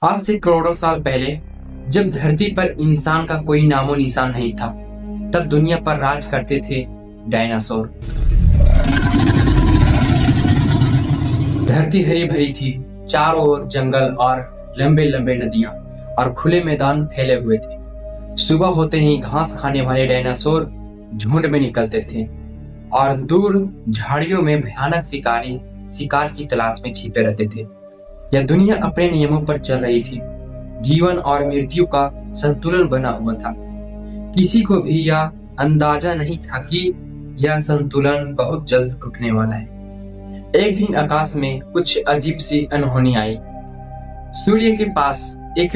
आज से करोड़ों साल पहले जब धरती पर इंसान का कोई नामो निशान नहीं था, तब दुनिया पर राज करते थे डायनासोर। धरती हरी भरी थी, चारों ओर जंगल और लंबे लंबे नदियां और खुले मैदान फैले हुए थे। सुबह होते ही घास खाने वाले डायनासोर झुंड में निकलते थे और दूर झाड़ियों में भयानक शिकारी शिकार की तलाश में छिपे रहते थे। यह दुनिया अपने नियमों पर चल रही थी। जीवन और मृत्यु का संतुलन बना हुआ था। किसी को भी यह अंदाजा नहीं था कि यह संतुलन बहुत जल्द टूटने वाला है। एक दिन आकाश में कुछ अजीब सी अनहोनी आई। सूर्य के पास एक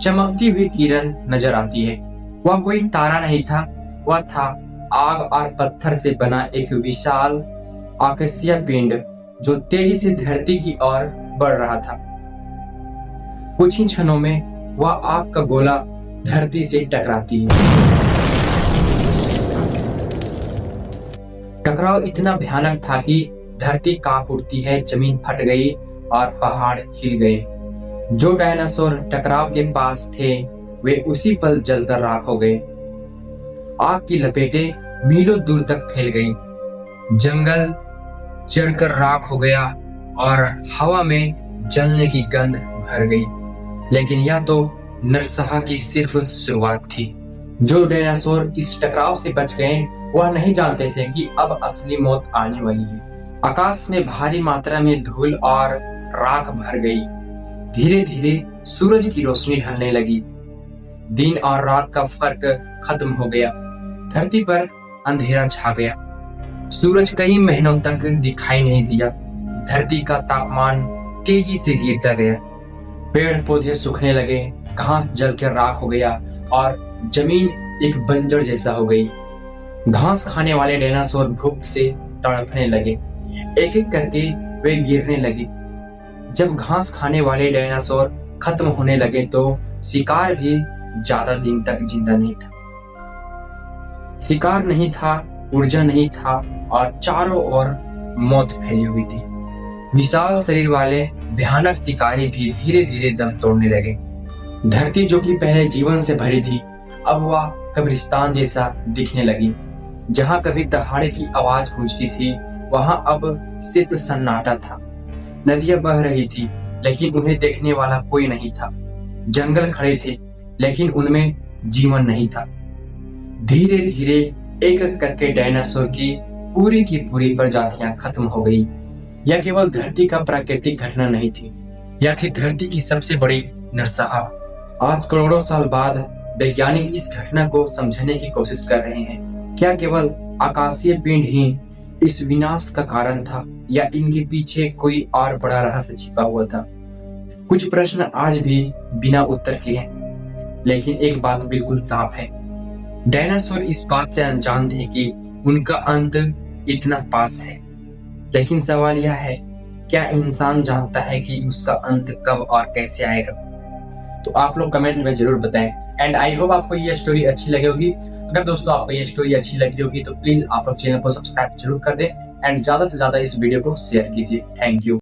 चमकती हुई किरण नजर आती है। वह कोई तारा नहीं था, वह था आग और पत्थर से बना एक विशाल आकाशीय पिंड जो तेजी से धरती की ओर बढ़ रहा था। कुछ ही क्षणों में वह आग का गोला धरती से टकराती है। टकराव इतना भयानक था कि धरती कांप उठती है, जमीन फट गई और पहाड़ हिल गए। जो डायनासोर टकराव के पास थे वे उसी पल जलकर राख हो गए। आग की लपेटें मीलों दूर तक फैल गई। जंगल जलकर राख हो गया और हवा में जलने की गंध भर गई। लेकिन यह तो नरसंहार की सिर्फ शुरुआत थी। जो डायनासोर इस टकराव से बच गए वह नहीं जानते थे कि अब असली मौत आने वाली है। आकाश में भारी मात्रा में धूल और राख भर गई। धीरे धीरे सूरज की रोशनी ढलने लगी। दिन और रात का फर्क खत्म हो गया। धरती पर अंधेरा छा गया। सूरज कई महीनों तक दिखाई नहीं दिया। धरती का तापमान तेजी से गिरता गया। पेड़ पौधे सूखने लगे, घास जलकर राख हो गया और जमीन एक बंजर जैसा हो गई। घास खाने वाले डायनासोर भूख से तड़पने लगे। एक एक करके वे गिरने लगे। जब घास खाने वाले डायनासोर खत्म होने लगे तो शिकार भी ज्यादा दिन तक जिंदा नहीं था। शिकार नहीं था, ऊर्जा नहीं था और चारों ओर मौत फैली हुई थी। विशाल शरीर वाले भयानक शिकारी भी धीरे धीरे दम तोड़ने लगे। धरती जो कि पहले जीवन से भरी थी, अब वह कब्रिस्तान जैसा दिखने लगी। जहां कभी दहाड़े की आवाज गूंजती थी, वहां अब सिर्फ सन्नाटा था। नदियां बह रही थी, लेकिन उन्हें देखने वाला कोई नहीं था। जंगल खड़े थे, लेकिन उनमें जीवन नहीं था। धीरे धीरे एक एक करके डायनासोर की पूरी प्रजातियां खत्म हो गई। यह केवल धरती का प्राकृतिक घटना नहीं थी, यह थी धरती की सबसे बड़ी नरसंहार। आज करोड़ों साल बाद वैज्ञानिक इस घटना को समझने की कोशिश कर रहे हैं। क्या केवल आकाशीय पिंड ही इस विनाश का कारण था या इनके पीछे कोई और बड़ा रहस्य छिपा हुआ था? कुछ प्रश्न आज भी बिना उत्तर के हैं, लेकिन एक बात बिल्कुल साफ है, डायनासोर इस बात से अनजान थे कि उनका अंत इतना पास है। लेकिन सवाल यह है, क्या इंसान जानता है कि उसका अंत कब और कैसे आएगा? तो आप लोग कमेंट में जरूर बताएं। एंड आई होप आपको ये स्टोरी अच्छी लगी होगी। अगर दोस्तों आपको ये स्टोरी अच्छी लगी होगी तो प्लीज आप लोग चैनल को सब्सक्राइब जरूर कर दें एंड ज्यादा से ज्यादा इस वीडियो को शेयर कीजिए। Thank you.